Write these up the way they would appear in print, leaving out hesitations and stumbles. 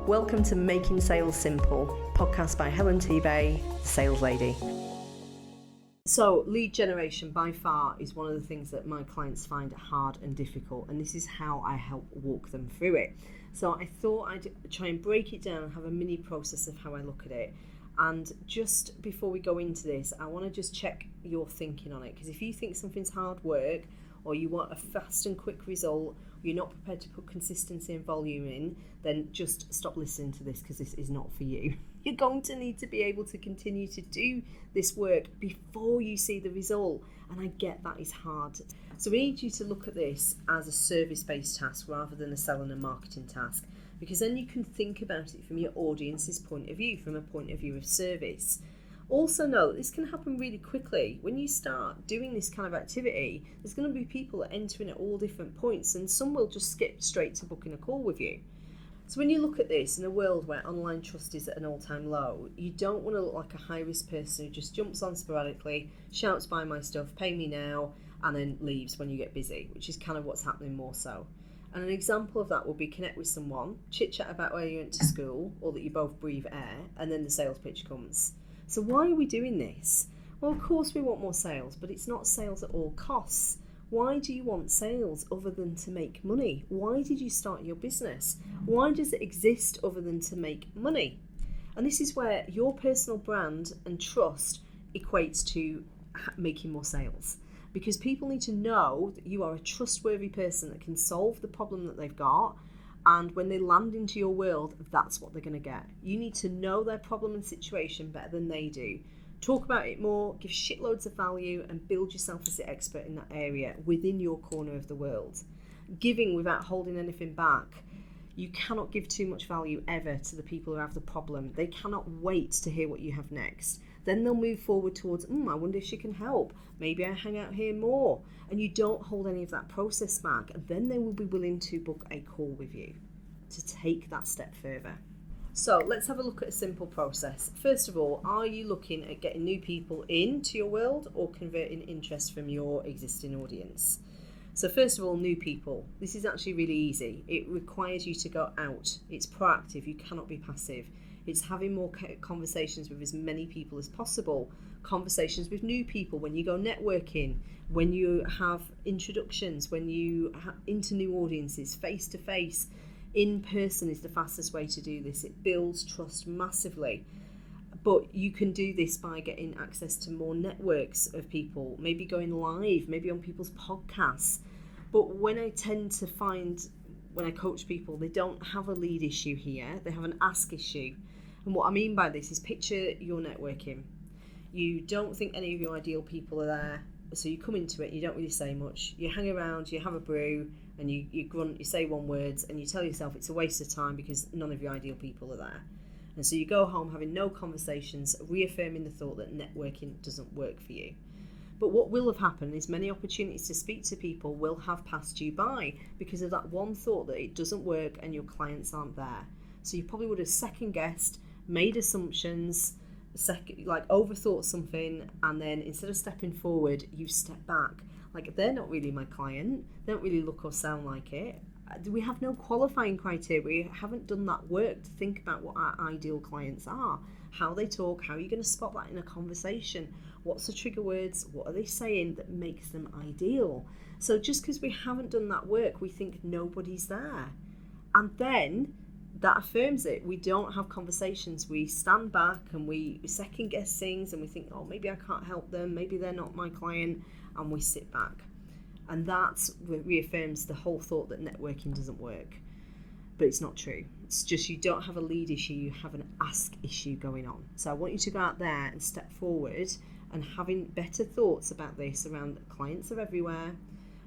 Welcome to Making Sales Simple, podcast by Helen T-Bay, the sales lady. So lead generation by far is one of the things that my clients find hard and difficult, and this is how I help walk them through it. So I thought I'd try and break it down and have a mini process of how I look at it. And just before we go into this, I want to just check your thinking on it, because if you think something's hard work, or you want a fast and quick result, you're not prepared to put consistency and volume in, then just stop listening to this, because this is not for you. You're going to need to be able to continue to do this work before you see the result, and I get that is hard. So we need you to look at this as a service-based task rather than a selling and marketing task, because then you can think about it from your audience's point of view, from a point of view of service. Also know that this can happen really quickly. When you start doing this kind of activity, there's going to be people that enter in at all different points, and some will just skip straight to booking a call with you. So when you look at this in a world where online trust is at an all-time low, you don't want to look like a high-risk person who just jumps on sporadically, shouts buy my stuff, pay me now, and then leaves when you get busy, which is kind of what's happening more so. And an example of that will be connect with someone, chit-chat about where you went to school, or that you both breathe air, and then the sales pitch comes. So why are we doing this? Well, of course we want more sales, but it's not sales at all costs. Why do you want sales other than to make money? Why did you start your business? Why does it exist other than to make money? And this is where your personal brand and trust equates to making more sales. Because people need to know that you are a trustworthy person that can solve the problem that they've got. And when they land into your world, that's what they're going to get. You need to know their problem and situation better than they do. Talk about it more, give shitloads of value, and build yourself as the expert in that area within your corner of the world. Giving without holding anything back. You cannot give too much value ever to the people who have the problem. They cannot wait to hear what you have next. Then they'll move forward towards, I wonder if she can help. Maybe I hang out here more. And you don't hold any of that process back. And then they will be willing to book a call with you to take that step further. So let's have a look at a simple process. First of all, are you looking at getting new people into your world or converting interest from your existing audience? So first of all, new people. This is actually really easy. It requires you to go out. It's proactive. You cannot be passive. It's having more conversations with as many people as possible. Conversations with new people when you go networking, when you have introductions, when you into new audiences, face to face. In person is the fastest way to do this. It builds trust massively. But you can do this by getting access to more networks of people, maybe going live, maybe on people's podcasts. But when I tend to find, when I coach people, they don't have a lead issue here, they have an ask issue. And what I mean by this is picture your networking. You don't think any of your ideal people are there, so you come into it, you don't really say much. You hang around, you have a brew, and you grunt, you say one words, and you tell yourself it's a waste of time because none of your ideal people are there. And so you go home having no conversations, reaffirming the thought that networking doesn't work for you. But what will have happened is many opportunities to speak to people will have passed you by because of that one thought that it doesn't work and your clients aren't there. So you probably would have second guessed, made assumptions, overthought something, and then instead of stepping forward, you've stepped back. Like, they're not really my client, they don't really look or sound like it. We have no qualifying criteria. We haven't done that work to think about what our ideal clients are, how they talk, how are you going to spot that in a conversation, what's the trigger words, what are they saying that makes them ideal. So just because we haven't done that work, we think nobody's there, and then that affirms it. We don't have conversations. We stand back and we second guess things, and we think, oh, maybe I can't help them, maybe they're not my client, and we sit back. And that reaffirms the whole thought that networking doesn't work. But it's not true. It's just you don't have a lead issue, you have an ask issue going on. So I want you to go out there and step forward and having better thoughts about this around clients are everywhere.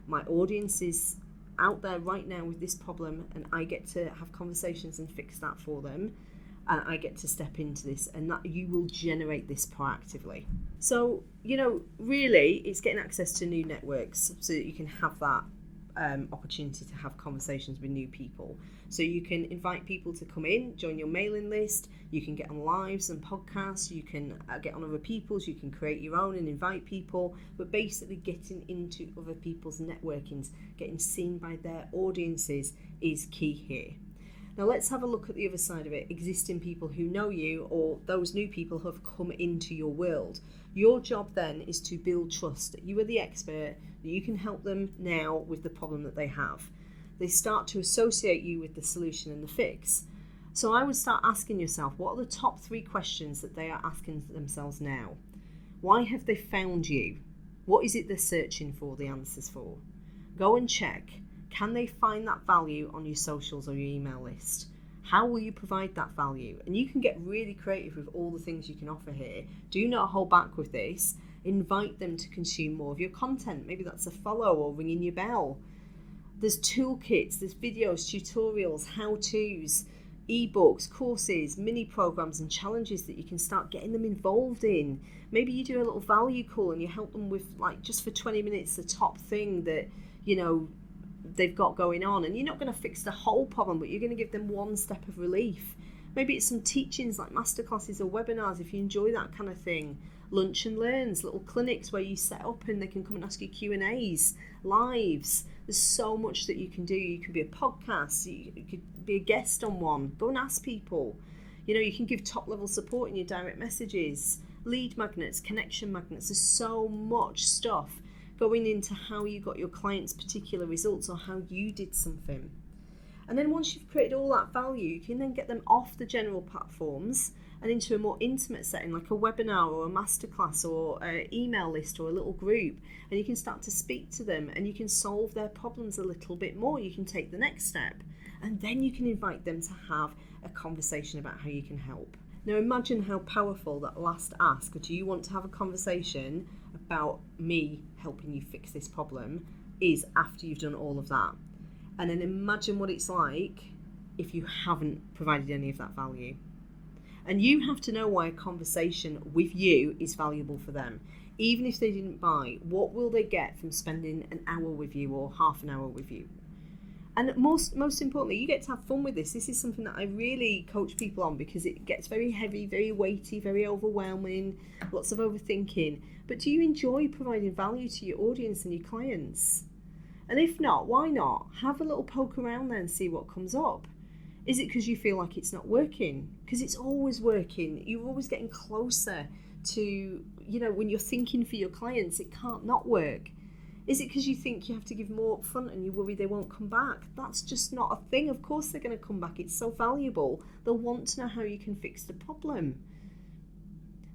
My audience is out there right now with this problem, and I get to have conversations and fix that for them. And I get to step into this, and that you will generate this proactively. So, really it's getting access to new networks so that you can have that opportunity to have conversations with new people. So you can invite people to come in, join your mailing list, you can get on lives and podcasts, you can get on other people's, you can create your own and invite people, but basically getting into other people's networkings, getting seen by their audiences is key here. Now let's have a look at the other side of it, existing people who know you or those new people who have come into your world. Your job then is to build trust that you are the expert, that you can help them now with the problem that they have. They start to associate you with the solution and the fix. So I would start asking yourself, what are the top 3 questions that they are asking themselves now? Why have they found you? What is it they're searching for the answers for? Go and check. Can they find that value on your socials or your email list? How will you provide that value? And you can get really creative with all the things you can offer here. Do not hold back with this. Invite them to consume more of your content. Maybe that's a follow or ringing your bell. There's toolkits, there's videos, tutorials, how-tos, ebooks, courses, mini programs and challenges that you can start getting them involved in. Maybe you do a little value call and you help them with, like, just for 20 minutes, the top thing that, they've got going on, and you're not going to fix the whole problem, but you're going to give them one step of relief. Maybe it's some teachings like masterclasses or webinars if you enjoy that kind of thing. Lunch and learns, little clinics where you set up and they can come and ask you Q&As, lives. There's so much that you can do. You can be a podcast, you could be a guest on one. Go and ask people. You can give top level support in your direct messages, lead magnets, connection magnets. There's so much stuff going into how you got your clients' particular results or how you did something. And then once you've created all that value, you can then get them off the general platforms and into a more intimate setting like a webinar or a masterclass or an email list or a little group, and you can start to speak to them and you can solve their problems a little bit more. You can take the next step and then you can invite them to have a conversation about how you can help. Now imagine how powerful that last ask, do you want to have a conversation about me helping you fix this problem, is after you've done all of that. And then imagine what it's like if you haven't provided any of that value. And you have to know why a conversation with you is valuable for them. Even if they didn't buy, what will they get from spending an hour with you or half an hour with you? And most importantly, you get to have fun with this. This is something that I really coach people on because it gets very heavy, very weighty, very overwhelming, lots of overthinking. But do you enjoy providing value to your audience and your clients? And if not, why not? Have a little poke around there and see what comes up. Is it because you feel like it's not working? Because it's always working. You're always getting closer to, when you're thinking for your clients, it can't not work. Is it because you think you have to give more up front and you worry they won't come back? That's just not a thing. Of course they're going to come back. It's so valuable. They'll want to know how you can fix the problem.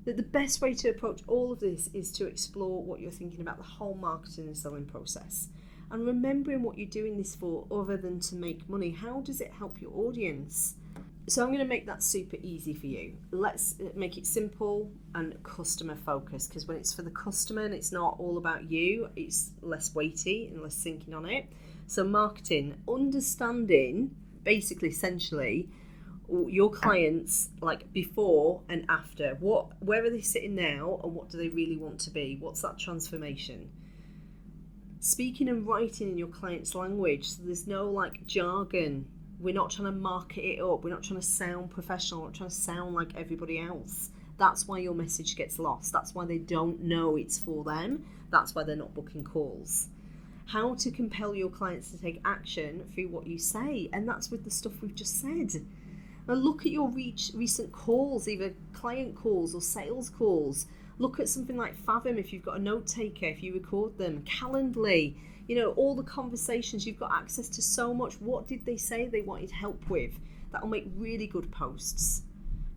That the best way to approach all of this is to explore what you're thinking about the whole marketing and selling process. And remembering what you're doing this for other than to make money. How does it help your audience? So I'm going to make that super easy for you. Let's make it simple and customer focused, because when it's for the customer and it's not all about you, it's less weighty and less thinking on it. So marketing, understanding basically essentially your clients, like before and after. Where are they sitting now and what do they really want to be? What's that transformation? Speaking and writing in your client's language, so there's no jargon. We're not trying to market it up. We're not trying to sound professional. We're not trying to sound like everybody else. That's why your message gets lost. That's why they don't know it's for them. That's why they're not booking calls. How to compel your clients to take action through what you say. And that's with the stuff we've just said. Now look at your recent calls, either client calls or sales calls. Look at something like Fathom if you've got a note taker, if you record them, Calendly. All the conversations, you've got access to so much. What did they say they wanted help with? That'll make really good posts,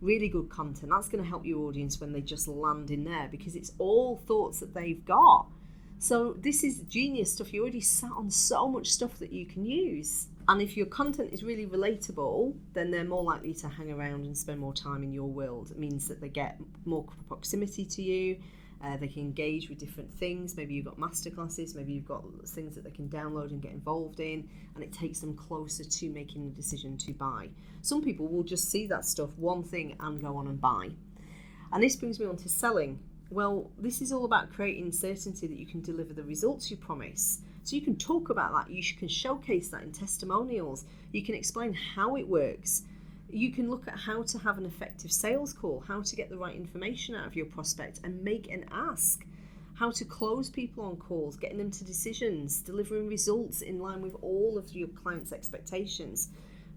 really good content. That's going to help your audience when they just land in there because it's all thoughts that they've got. So this is genius stuff. You already sat on so much stuff that you can use. And if your content is really relatable, then they're more likely to hang around and spend more time in your world. It means that they get more proximity to you. They can engage with different things. Maybe you've got masterclasses, maybe you've got things that they can download and get involved in, and it takes them closer to making a decision to buy. Some people will just see that stuff, one thing, and go on and buy. And this brings me on to selling. Well, this is all about creating certainty that you can deliver the results you promise. So you can talk about that, you can showcase that in testimonials, you can explain how it works. You can look at how to have an effective sales call, how to get the right information out of your prospect and make an ask, how to close people on calls, getting them to decisions, delivering results in line with all of your clients' expectations.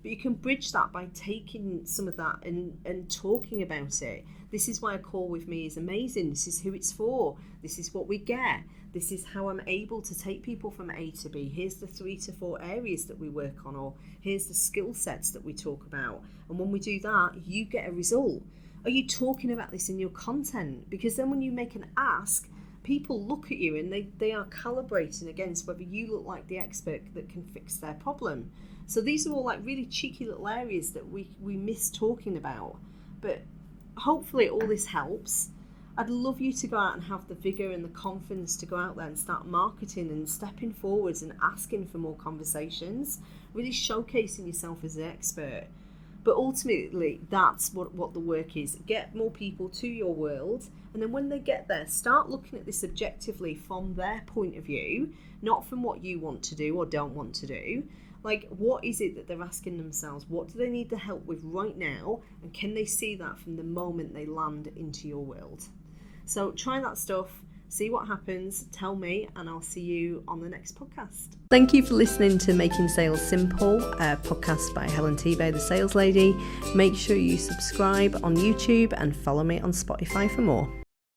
But you can bridge that by taking some of that and talking about it. This is why a call with me is amazing. This is who it's for. This is what we get. This is how I'm able to take people from A to B. Here's the 3 to 4 areas that we work on, or here's the skill sets that we talk about. And when we do that, you get a result. Are you talking about this in your content? Because then when you make an ask, people look at you and they are calibrating against whether you look like the expert that can fix their problem. So these are all like really cheeky little areas that we miss talking about. But hopefully all this helps. I'd love you to go out and have the vigour and the confidence to go out there and start marketing and stepping forwards and asking for more conversations, really showcasing yourself as an expert. But ultimately, that's what the work is. Get more people to your world, and then when they get there, start looking at this objectively from their point of view, not from what you want to do or don't want to do. Like, what is it that they're asking themselves? What do they need the help with right now? And can they see that from the moment they land into your world? So try that stuff, see what happens, tell me, and I'll see you on the next podcast. Thank you for listening to Making Sales Simple, a podcast by Helen Tebay, the Sales Lady. Make sure you subscribe on YouTube and follow me on Spotify for more.